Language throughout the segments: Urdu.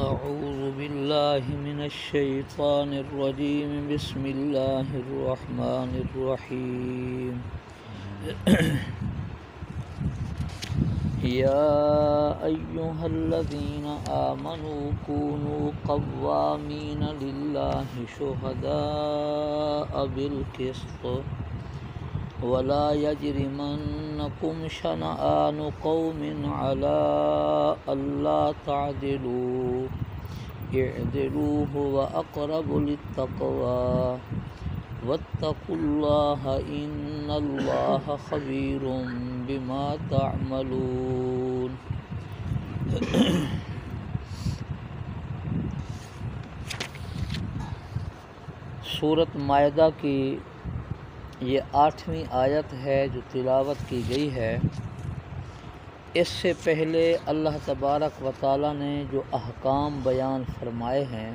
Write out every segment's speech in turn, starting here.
أعوذ بالله من الشيطان الرجيم بسم الله الرحمن الرحيم يا أيها الذين آمنوا كونوا قوامين لله شهداء بالقسط ولا يجرمنكم شنآن قوم على ألا تعدلوا اعدلوا هو أقرب للتقوى واتقوا الله إن الله خبير بما تعملون سورۃ مائدہ کی یہ 8ویں آیت ہے جو تلاوت کی گئی ہے۔ اس سے پہلے اللہ تبارک و تعالیٰ نے جو احکام بیان فرمائے ہیں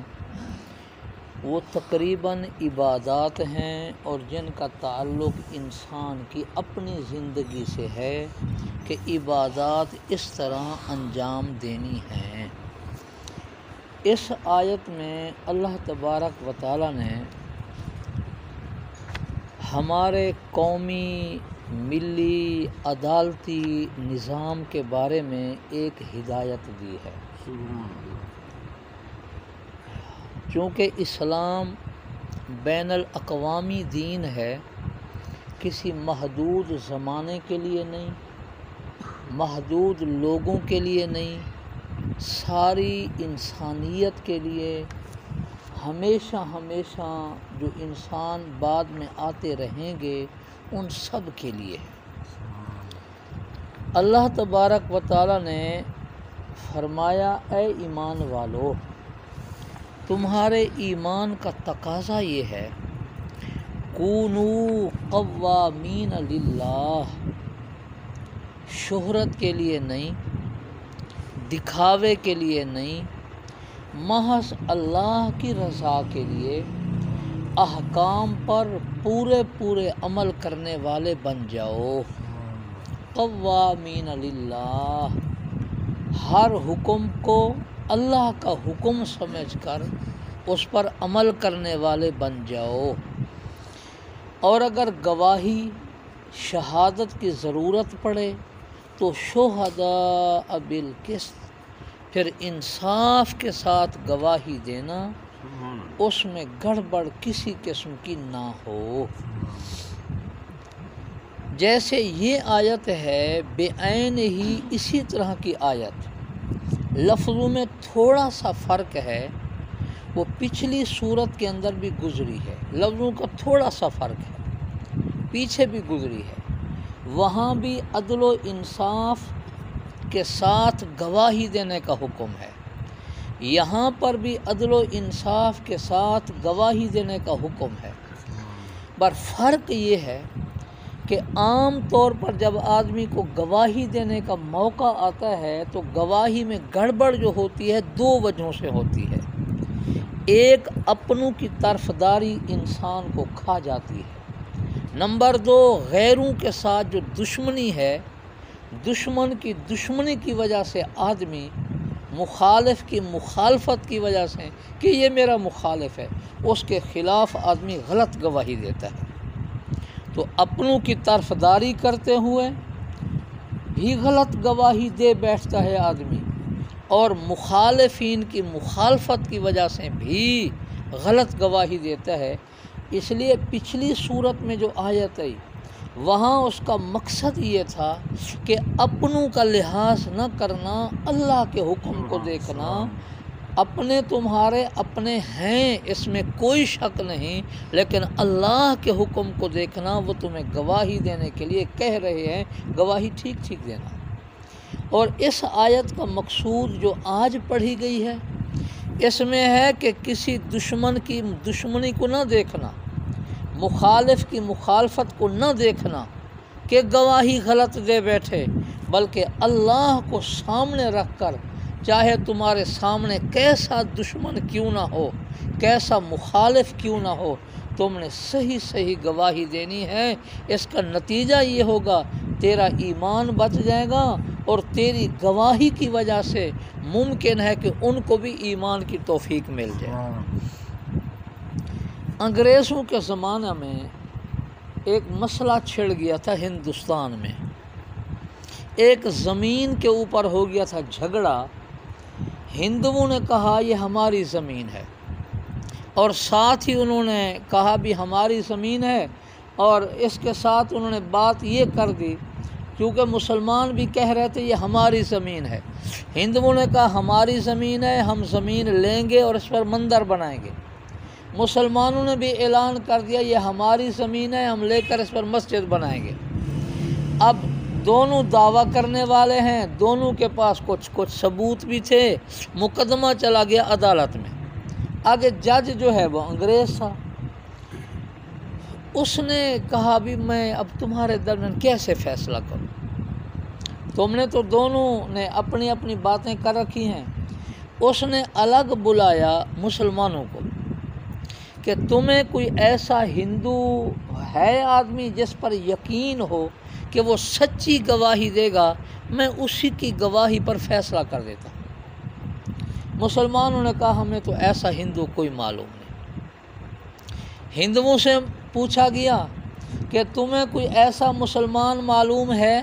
وہ تقریباً عبادات ہیں اور جن کا تعلق انسان کی اپنی زندگی سے ہے کہ عبادات اس طرح انجام دینی ہیں۔ اس آیت میں اللہ تبارک و تعالیٰ نے ہمارے قومی ملی عدالتی نظام کے بارے میں ایک ہدایت دی ہے۔ چونکہ اسلام بین الاقوامی دین ہے، کسی محدود زمانے کے لیے نہیں، محدود لوگوں کے لیے نہیں، ساری انسانیت کے لیے، ہمیشہ جو انسان بعد میں آتے رہیں گے ان سب کے لیے ہے۔ اللہ تبارک و تعالیٰ نے فرمایا اے ایمان والو، تمہارے ایمان کا تقاضا یہ ہے کونو قوامین للہ، شہرت کے لیے نہیں، دکھاوے کے لیے نہیں، محض اللہ کی رضا کے لیے احکام پر پورے عمل کرنے والے بن جاؤ۔ قوامین للہ، ہر حکم کو اللہ کا حکم سمجھ کر اس پر عمل کرنے والے بن جاؤ۔ اور اگر گواہی شہادت کی ضرورت پڑے تو شہداء بالقسط، پھر انصاف کے ساتھ گواہی دینا، اس میں گڑبڑ کسی قسم کی نہ ہو۔ جیسے یہ آیت ہے بے عین ہی اسی طرح کی آیت، لفظوں میں تھوڑا سا فرق ہے، وہ پچھلی صورت کے اندر بھی گزری ہے، لفظوں کا تھوڑا سا فرق ہے، پیچھے بھی گزری ہے، وہاں بھی عدل و انصاف کے ساتھ گواہی دینے کا حکم ہے، یہاں پر بھی عدل و انصاف کے ساتھ گواہی دینے کا حکم ہے۔ پر فرق یہ ہے کہ عام طور پر جب آدمی کو گواہی دینے کا موقع آتا ہے تو گواہی میں گڑبڑ جو ہوتی ہے دو وجہوں سے ہوتی ہے۔ ایک، اپنوں کی طرفداری انسان کو کھا جاتی ہے۔ نمبر دو، غیروں کے ساتھ جو دشمنی ہے، دشمن کی دشمنی کی وجہ سے آدمی مخالف کی مخالفت کی وجہ سے کہ یہ میرا مخالف ہے، اس کے خلاف آدمی غلط گواہی دیتا ہے۔ تو اپنوں کی طرفداری کرتے ہوئے بھی غلط گواہی دے بیٹھتا ہے آدمی، اور مخالفین کی مخالفت کی وجہ سے بھی غلط گواہی دیتا ہے۔ اس لیے پچھلی صورت میں جو آیت آئی وہاں اس کا مقصد یہ تھا کہ اپنوں کا لحاظ نہ کرنا، اللہ کے حکم کو دیکھنا، اپنے تمہارے اپنے ہیں اس میں کوئی شک نہیں، لیکن اللہ کے حکم کو دیکھنا، وہ تمہیں گواہی دینے کے لیے کہہ رہے ہیں، گواہی ٹھیک دینا۔ اور اس آیت کا مقصود جو آج پڑھی گئی ہے اس میں ہے کہ کسی دشمن کی دشمنی کو نہ دیکھنا، مخالف کی مخالفت کو نہ دیکھنا کہ گواہی غلط دے بیٹھے، بلکہ اللہ کو سامنے رکھ کر، چاہے تمہارے سامنے کیسا دشمن کیوں نہ ہو، کیسا مخالف کیوں نہ ہو، تم نے صحیح گواہی دینی ہے۔ اس کا نتیجہ یہ ہوگا تیرا ایمان بچ جائے گا، اور تیری گواہی کی وجہ سے ممکن ہے کہ ان کو بھی ایمان کی توفیق مل جائے۔ انگریزوں کے زمانہ میں ایک مسئلہ چھڑ گیا تھا ہندوستان میں، ایک زمین کے اوپر ہو گیا تھا جھگڑا۔ ہندوؤں نے کہا یہ ہماری زمین ہے، اور ساتھ ہی انہوں نے کہا بھی ہماری زمین ہے، اور اس کے ساتھ انہوں نے بات یہ کر دی، کیونکہ مسلمان بھی کہہ رہے تھے یہ ہماری زمین ہے۔ ہندوؤں نے کہا ہماری زمین ہے، ہم زمین لیں گے اور اس پر مندر بنائیں گے۔ مسلمانوں نے بھی اعلان کر دیا یہ ہماری زمین ہے، ہم لے کر اس پر مسجد بنائیں گے۔ اب دونوں دعویٰ کرنے والے ہیں، دونوں کے پاس کچھ ثبوت بھی تھے، مقدمہ چلا گیا عدالت میں۔ آگے جج جو ہے وہ انگریز تھا، اس نے کہا بھی میں اب تمہارے درمیان کیسے فیصلہ کروں، تم نے تو دونوں نے اپنی اپنی باتیں کر رکھی ہیں۔ اس نے الگ بلایا مسلمانوں کو کہ تمہیں کوئی ایسا ہندو ہے آدمی جس پر یقین ہو کہ وہ سچی گواہی دے گا، میں اسی کی گواہی پر فیصلہ کر دیتا ہوں۔ مسلمانوں نے کہا ہمیں تو ایسا ہندو کوئی معلوم نہیں۔ ہندوؤں سے پوچھا گیا کہ تمہیں کوئی ایسا مسلمان معلوم ہے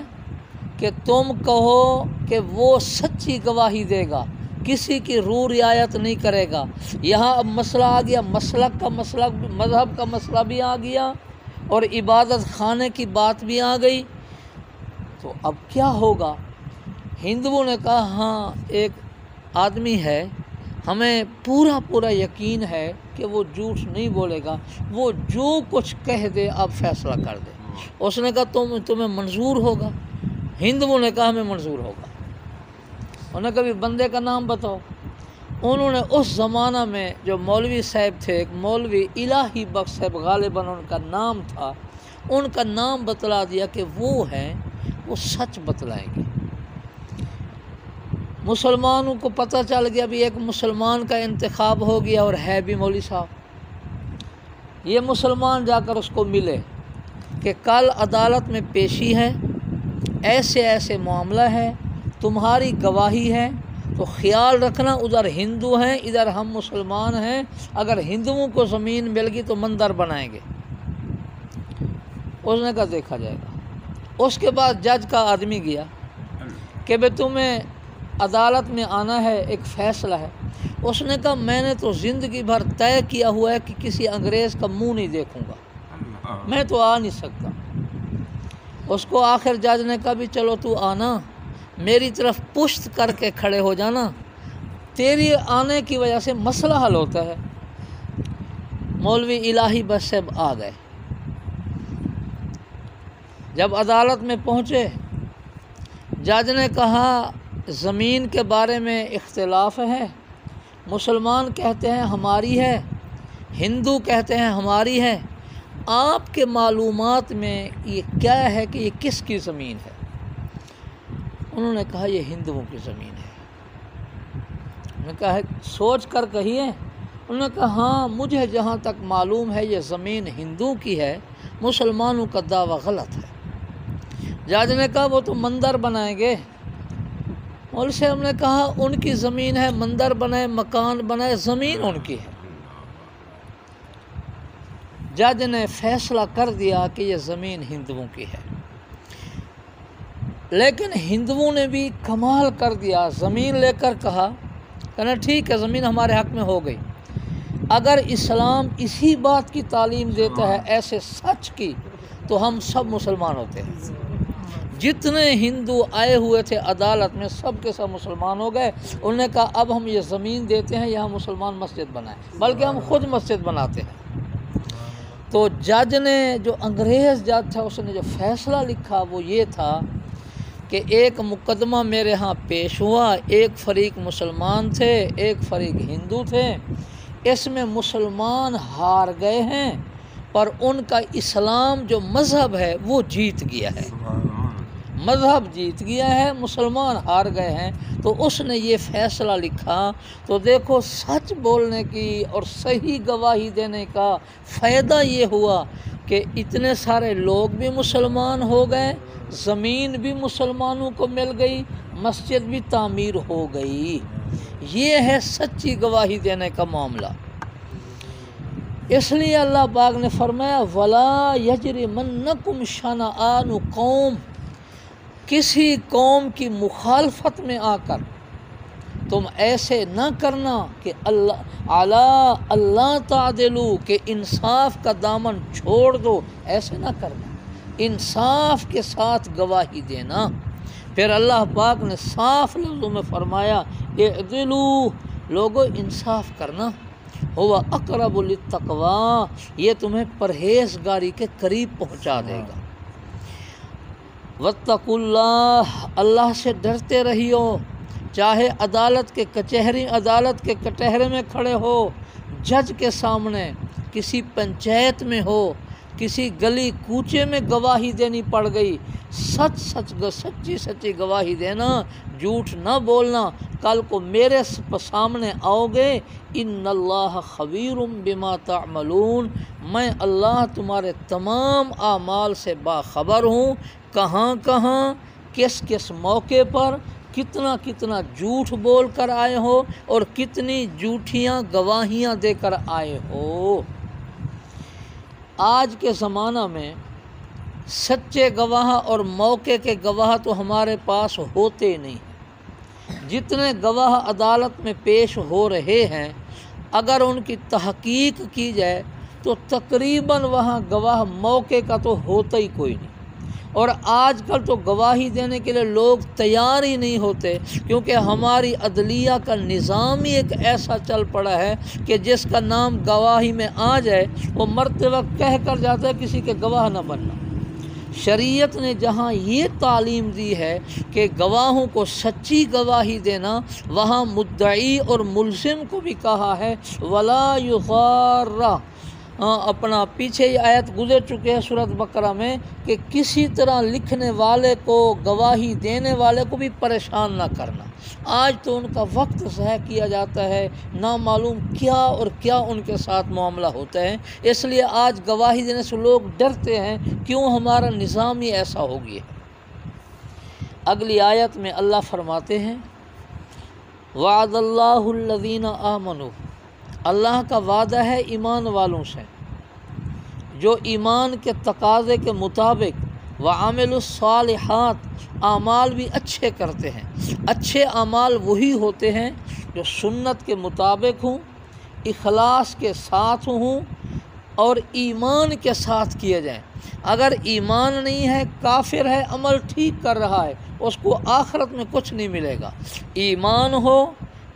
کہ تم کہو کہ وہ سچی گواہی دے گا، کسی کی رو رعایت نہیں کرے گا۔ یہاں اب مسئلہ آ گیا، مسلک کا مسئلہ، مذہب کا مسئلہ بھی آ گیا، اور عبادت خانے کی بات بھی آ گئی، تو اب کیا ہوگا؟ ہندوؤں نے کہا ہاں ایک آدمی ہے، ہمیں پورا یقین ہے کہ وہ جھوٹ نہیں بولے گا، وہ جو کچھ کہہ دے آپ فیصلہ کر دے۔ اس نے کہا تمہیں منظور ہوگا؟ ہندوؤں نے کہا ہمیں منظور ہوگا۔ انہوں نے کبھی بندے کا نام بتاؤ۔ انہوں نے اس زمانہ میں جو مولوی صاحب تھے، ایک مولوی الہی بخش صاحب غالباً ان کا نام تھا، ان کا نام بتلا دیا کہ وہ ہیں، وہ سچ بتلائیں گے۔ مسلمانوں کو پتہ چل گیا بھی ایک مسلمان کا انتخاب ہو گیا، اور ہے بھی مولوی صاحب۔ یہ مسلمان جا کر اس کو ملے کہ کل عدالت میں پیشی ہے، ایسے ایسے معاملہ ہے، تمہاری گواہی ہے، تو خیال رکھنا ادھر ہندو ہیں ادھر ہم مسلمان ہیں، اگر ہندوؤں کو زمین مل گئی تو مندر بنائیں گے۔ اس نے کہا دیکھا جائے گا۔ اس کے بعد جج کا آدمی گیا کہ بھئی تمہیں عدالت میں آنا ہے، ایک فیصلہ ہے۔ اس نے کہا میں نے تو زندگی بھر طے کیا ہوا ہے کہ کسی انگریز کا منہ نہیں دیکھوں گا، میں تو آ نہیں سکتا۔ اس کو آخر جج نے کہا بھی چلو تو آنا، میری طرف پشت کر کے کھڑے ہو جانا، تیری آنے کی وجہ سے مسئلہ حل ہوتا ہے۔ مولوی الہی بخش صاحب آ گئے۔ جب عدالت میں پہنچے، جج نے کہا زمین کے بارے میں اختلاف ہے، مسلمان کہتے ہیں ہماری ہے، ہندو کہتے ہیں ہماری ہے، آپ کے معلومات میں یہ کیا ہے کہ یہ کس کی زمین ہے؟ انہوں نے کہا یہ ہندوؤں کی زمین ہے۔ انہوں نے کہا سوچ کر کہیے۔ انہوں نے کہا ہاں مجھے جہاں تک معلوم ہے یہ زمین ہندوؤں کی ہے، مسلمانوں کا دعویٰ غلط ہے۔ جج نے کہا وہ تو مندر بنائیں گے۔ مولوی صاحب نے کہا ان کی زمین ہے، مندر بنائے، مکان بنائے، زمین ان کی ہے۔ جج نے فیصلہ کر دیا کہ یہ زمین ہندوؤں کی ہے، لیکن ہندوؤں نے بھی کمال کر دیا، زمین لے کر کہا کہنا ٹھیک ہے زمین ہمارے حق میں ہو گئی۔ اگر اسلام اسی بات کی تعلیم دیتا ہے ایسے سچ کی، تو ہم سب مسلمان ہوتے ہیں۔ جتنے ہندو آئے ہوئے تھے عدالت میں سب کے سب مسلمان ہو گئے۔ انہوں نے کہا اب ہم یہ زمین دیتے ہیں، یہاں مسلمان مسجد بنائیں، بلکہ ہم خود مسجد بناتے ہیں۔ تو جج نے، جو انگریز جج تھا، اس نے جو فیصلہ لکھا وہ یہ تھا کہ ایک مقدمہ میرے ہاں پیش ہوا، ایک فریق مسلمان تھے، ایک فریق ہندو تھے، اس میں مسلمان ہار گئے ہیں، پر ان کا اسلام جو مذہب ہے وہ جیت گیا ہے، مذہب جیت گیا ہے، مسلمان ہار گئے ہیں۔ تو اس نے یہ فیصلہ لکھا۔ تو دیکھو سچ بولنے کی اور صحیح گواہی دینے کا فائدہ یہ ہوا کہ اتنے سارے لوگ بھی مسلمان ہو گئے، زمین بھی مسلمانوں کو مل گئی، مسجد بھی تعمیر ہو گئی۔ یہ ہے سچی گواہی دینے کا معاملہ۔ اس لیے اللہ پاک نے فرمایا وَلَا يَجْرِمَنَّكُمْ شَنَآنُ قوم، کسی قوم کی مخالفت میں آ کر تم ایسے نہ کرنا کہ اللہ تعدلوا، کہ انصاف کا دامن چھوڑ دو، ایسے نہ کرنا، انصاف کے ساتھ گواہی دینا۔ پھر اللہ پاک نے صاف لفظوں میں فرمایا اعدلوا، لوگو انصاف کرنا، هو اقرب للتقوی، یہ تمہیں پرہیزگاری کے قریب پہنچا دے گا۔ واتقوا اللہ، اللہ سے ڈرتے رہیو، چاہے عدالت کے کٹہرے میں کھڑے ہو، جج کے سامنے، کسی پنچایت میں ہو، کسی گلی کوچے میں گواہی دینی پڑ گئی، سچی گواہی دینا، جھوٹ نہ بولنا۔ کل کو میرے سامنے آؤ گے، ان اللہ خبیر بما تعملون، میں اللہ تمہارے تمام اعمال سے باخبر ہوں، کہاں کہاں کس موقع پر کتنا جھوٹ بول کر آئے ہو اور کتنی جھوٹیاں گواہیاں دے کر آئے ہو۔ آج کے زمانہ میں سچے گواہ اور موقع کے گواہ تو ہمارے پاس ہوتے نہیں۔ جتنے گواہ عدالت میں پیش ہو رہے ہیں، اگر ان کی تحقیق کی جائے تو تقریباً وہاں گواہ موقع کا تو ہوتا ہی کوئی نہیں۔ اور آج کل تو گواہی دینے کے لیے لوگ تیار ہی نہیں ہوتے، کیونکہ ہماری عدلیہ کا نظام ہی ایک ایسا چل پڑا ہے کہ جس کا نام گواہی میں آ جائے وہ مرتے وقت کہہ کر جاتا ہے کسی کے گواہ نہ بننا۔ شریعت نے جہاں یہ تعلیم دی ہے کہ گواہوں کو سچی گواہی دینا، وہاں مدعی اور ملزم کو بھی کہا ہے وَلَا يُغَارَّ۔ اپنا پیچھے یہ آیت گزر چکے ہیں سورۃ بقرہ میں کہ کسی طرح لکھنے والے کو، گواہی دینے والے کو بھی پریشان نہ کرنا۔ آج تو ان کا وقت ضائع کیا جاتا ہے، نامعلوم کیا اور کیا ان کے ساتھ معاملہ ہوتا ہے۔ اس لیے آج گواہی دینے سے لوگ ڈرتے ہیں، کیوں؟ ہمارا نظام ہی ایسا ہو گیا ہے۔ اگلی آیت میں اللہ فرماتے ہیں وعد اللہ الذین آمنوا، اللہ کا وعدہ ہے ایمان والوں سے جو ایمان کے تقاضے کے مطابق وعملوا الصالحات، اعمال بھی اچھے کرتے ہیں۔ اچھے اعمال وہی ہوتے ہیں جو سنت کے مطابق ہوں، اخلاص کے ساتھ ہوں اور ایمان کے ساتھ کیے جائیں۔ اگر ایمان نہیں ہے، کافر ہے، عمل ٹھیک کر رہا ہے، اس کو آخرت میں کچھ نہیں ملے گا۔ ایمان ہو،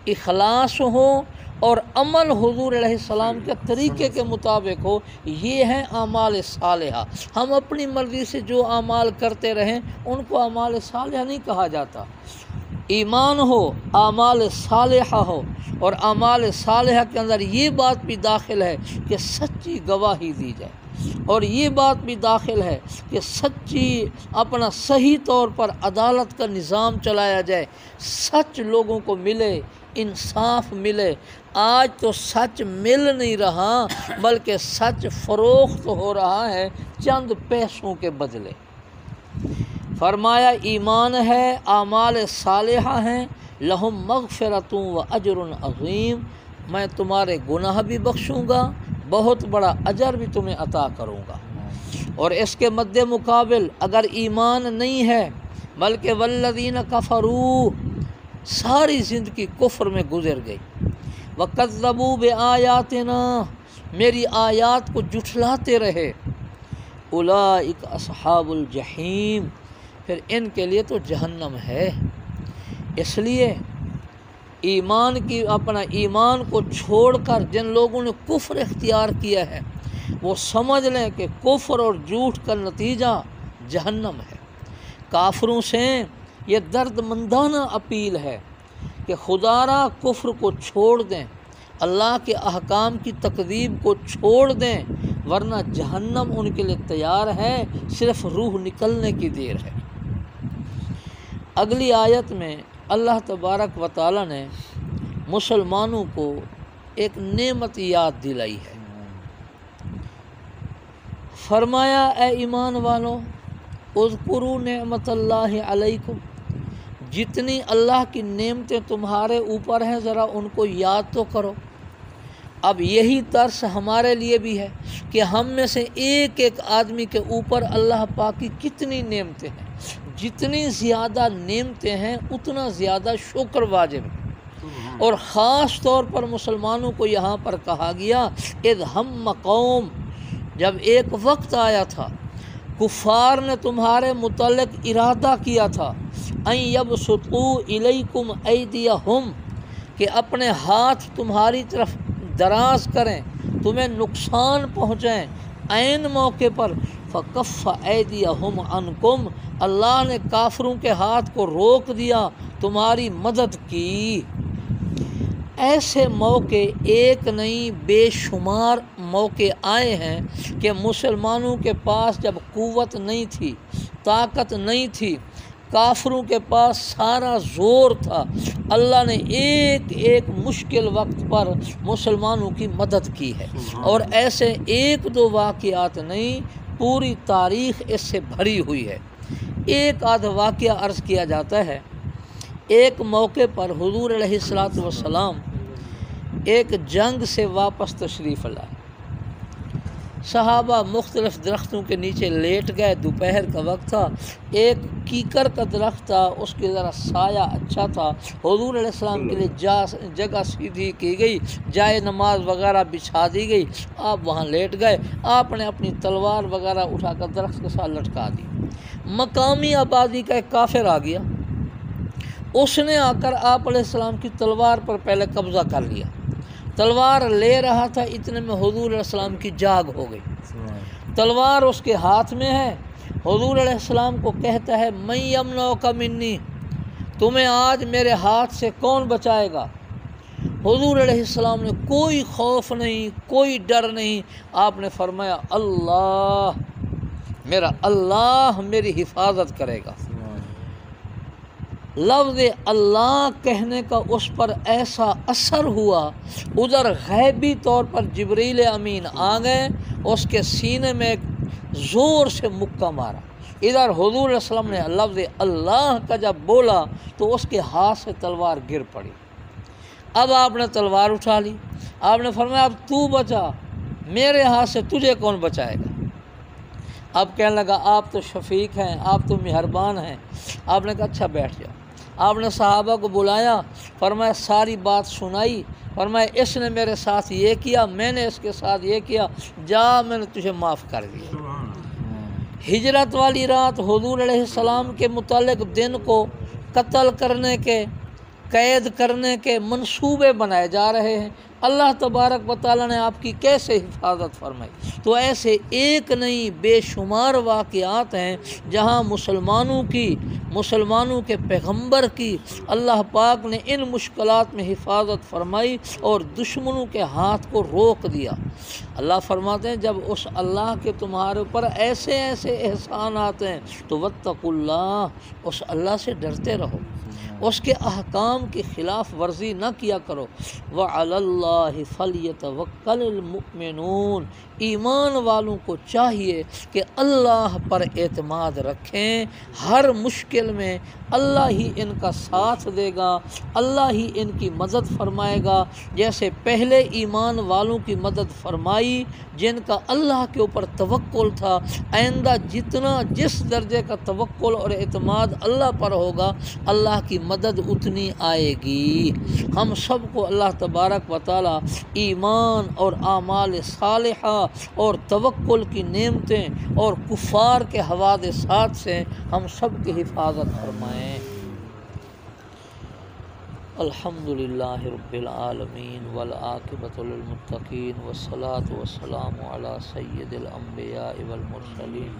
اخلاص ہو اور عمل حضور علیہ السلام کے طریقے کے مطابق ہو، یہ ہیں اعمال صالحہ۔ ہم اپنی مرضی سے جو اعمال کرتے رہیں ان کو اعمال صالحہ نہیں کہا جاتا۔ ایمان ہو، اعمال صالحہ ہو، اور اعمال صالحہ کے اندر یہ بات بھی داخل ہے کہ سچی گواہی دی جائے، اور یہ بات بھی داخل ہے کہ سچی اپنا صحیح طور پر عدالت کا نظام چلایا جائے، سچ لوگوں کو ملے، انصاف ملے۔ آج تو سچ مل نہیں رہا بلکہ سچ فروخت ہو رہا ہے چند پیسوں کے بدلے۔ فرمایا ایمان ہے، اعمال صالحہ ہیں، لہم مغفرۃ و اجر عظیم، میں تمہارے گناہ بھی بخشوں گا، بہت بڑا اجر بھی تمہیں عطا کروں گا۔ اور اس کے مد مقابل اگر ایمان نہیں ہے بلکہ والذین کفروا، ساری زندگی کفر میں گزر گئی، وکذبوا بآیاتنا، میری آیات کو جھٹلاتے رہے، اولئک اصحاب الجحیم، پھر ان کے لیے تو جہنم ہے۔ اس لیے ایمان کو چھوڑ کر جن لوگوں نے کفر اختیار کیا ہے وہ سمجھ لیں کہ کفر اور جھوٹ کا نتیجہ جہنم ہے۔ کافروں سے یہ درد مندانہ اپیل ہے کہ خدا را کفر کو چھوڑ دیں، اللہ کے احکام کی تکذیب کو چھوڑ دیں، ورنہ جہنم ان کے لیے تیار ہے، صرف روح نکلنے کی دیر ہے۔ اگلی آیت میں اللہ تبارک و تعالی نے مسلمانوں کو ایک نعمت یاد دلائی ہے۔ فرمایا اے ایمان والو اذکروا نعمت اللہ علیکم، جتنی اللہ کی نعمتیں تمہارے اوپر ہیں ذرا ان کو یاد تو کرو۔ اب یہی درس ہمارے لیے بھی ہے کہ ہم میں سے ایک ایک آدمی کے اوپر اللہ پاک کی کتنی نعمتیں ہیں، جتنی زیادہ نعمتیں ہیں اتنا زیادہ شکر واجب ہے۔ اور خاص طور پر مسلمانوں کو یہاں پر کہا گیا اذ ہم قوم، جب ایک وقت آیا تھا کفار نے تمہارے متعلق ارادہ کیا تھا ان یبسطوا الیکم ایدیہم، کہ اپنے ہاتھ تمہاری طرف دراز کریں، تمہیں نقصان پہنچائیں عین موقع پر، فکف ایدیہم عنکم، اللہ نے کافروں کے ہاتھ کو روک دیا، تمہاری مدد کی۔ ایسے موقع ایک نہیں بے شمار موقع آئے ہیں کہ مسلمانوں کے پاس جب قوت نہیں تھی، طاقت نہیں تھی، کافروں کے پاس سارا زور تھا، اللہ نے ایک ایک مشکل وقت پر مسلمانوں کی مدد کی ہے۔ اور ایسے ایک دو واقعات نہیں، پوری تاریخ اس سے بھری ہوئی ہے۔ ایک آدھ واقعہ عرض کیا جاتا ہے، ایک موقع پر حضور علیہ السلام ایک جنگ سے واپس تشریف لائے، صحابہ مختلف درختوں کے نیچے لیٹ گئے، دوپہر کا وقت تھا، ایک کیکر کا درخت تھا، اس کی ذرا سایہ اچھا تھا، حضور علیہ السلام کے لیے جگہ سیدھی کی گئی، جائے نماز وغیرہ بچھا دی گئی، آپ وہاں لیٹ گئے، آپ نے اپنی تلوار وغیرہ اٹھا کر درخت کے ساتھ لٹکا دی۔ مقامی آبادی کا ایک کافر آ گیا، اس نے آ کر آپ علیہ السلام کی تلوار پر پہلے قبضہ کر لیا، تلوار لے رہا تھا، اتنے میں حضور علیہ السلام کی جاگ ہو گئی، تلوار اس کے ہاتھ میں ہے، حضور علیہ السلام کو کہتا ہے من یمنعک منی، تمہیں آج میرے ہاتھ سے کون بچائے گا؟ حضور علیہ السلام نے کوئی خوف نہیں، کوئی ڈر نہیں، آپ نے فرمایا اللہ، میرا اللہ میری حفاظت کرے گا۔ لفظ اللہ کہنے کا اس پر ایسا اثر ہوا، ادھر غیبی طور پر جبریل امین آ گئے، اس کے سینے میں ایک زور سے مکہ مارا، ادھر حضور علیہ السلام نے لفظ اللہ کا جب بولا تو اس کے ہاتھ سے تلوار گر پڑی۔ اب آپ نے تلوار اٹھا لی، آپ نے فرمایا اب تو بچا، میرے ہاتھ سے تجھے کون بچائے گا؟ اب کہنے لگا آپ تو شفیق ہیں، آپ تو مہربان ہیں۔ آپ نے کہا اچھا بیٹھ جاؤ۔ آپ نے صحابہ کو بلایا، فرمایا ساری بات سنائی، فرمایا اس نے میرے ساتھ یہ کیا، میں نے اس کے ساتھ یہ کیا، جا میں نے تجھے معاف کر دیا۔ ہجرت والی رات حضور علیہ السلام کے متعلق دن کو قتل کرنے کے، قید کرنے کے منصوبے بنائے جا رہے ہیں، اللہ تبارک و تعالیٰ نے آپ کی کیسے حفاظت فرمائی۔ تو ایسے ایک نہیں بے شمار واقعات ہیں جہاں مسلمانوں کے پیغمبر کی اللہ پاک نے ان مشکلات میں حفاظت فرمائی اور دشمنوں کے ہاتھ کو روک دیا۔ اللہ فرماتے ہیں جب اس اللہ کے تمہارے اوپر ایسے ایسے احسانات ہیں تو واتقوا اللہ، اس اللہ سے ڈرتے رہو، اس کے احکام کی خلاف ورزی نہ کیا کرو۔ وَعَلَى اللَّهِ فَلْيَتَوَكَّلِ الْمُؤْمِنُونَ، ایمان والوں کو چاہیے کہ اللہ پر اعتماد رکھیں، ہر مشکل میں اللہ ہی ان کا ساتھ دے گا، اللہ ہی ان کی مدد فرمائے گا، جیسے پہلے ایمان والوں کی مدد فرمائی جن کا اللہ کے اوپر توکل تھا۔ آئندہ جس درجے کا توکل اور اعتماد اللہ پر ہوگا، اللہ کی مدد اتنی آئے گی۔ ہم سب کو اللہ تبارک و تعالی ایمان اور اعمال صالحہ اور توکل کی نعمتیں اور کفار کے حوادثات سے ہم سب کی حفاظت فرمائیں۔ الحمدللہ رب العالمین والعاقبۃ للمتقین والصلاة والسلام علی سید الانبیاء والمرسلین۔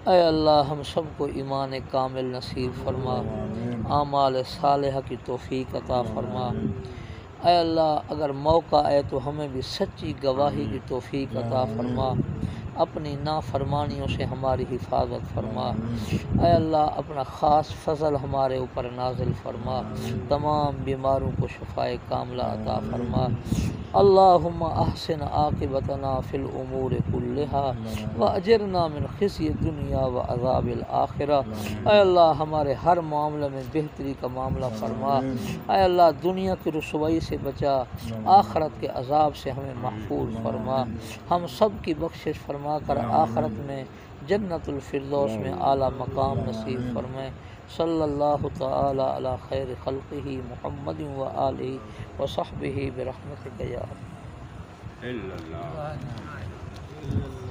اے اللہ ہم سب کو ایمان کامل نصیب فرما، اعمال صالحہ کی توفیق عطا فرما۔ اے اللہ اگر موقع آئے تو ہمیں بھی سچی گواہی کی توفیق عطا فرما، اپنی نافرمانیوں سے ہماری حفاظت فرما۔ اے اللہ اپنا خاص فضل ہمارے اوپر نازل فرما، تمام بیماروں کو شفائے کاملہ عطا فرما۔ اللہم احسن عاقبتنا فی الامور کلہا واجرنا من خزی الدنیا وعذاب الآخرہ۔ اے اللہ ہمارے ہر معاملے میں بہتری کا معاملہ فرما۔ اے اللہ دنیا کی رسوائی سے بچا، آخرت کے عذاب سے ہمیں محفوظ فرما۔ ہم سب کی بخشش فرما کر آخرت میں جنت الفردوس میں اعلیٰ مقام نصیب فرمائے۔ صلی اللہ تعالی علی خیر خلقہ محمد و آلہ و صحبہ برحمتک یا اللہ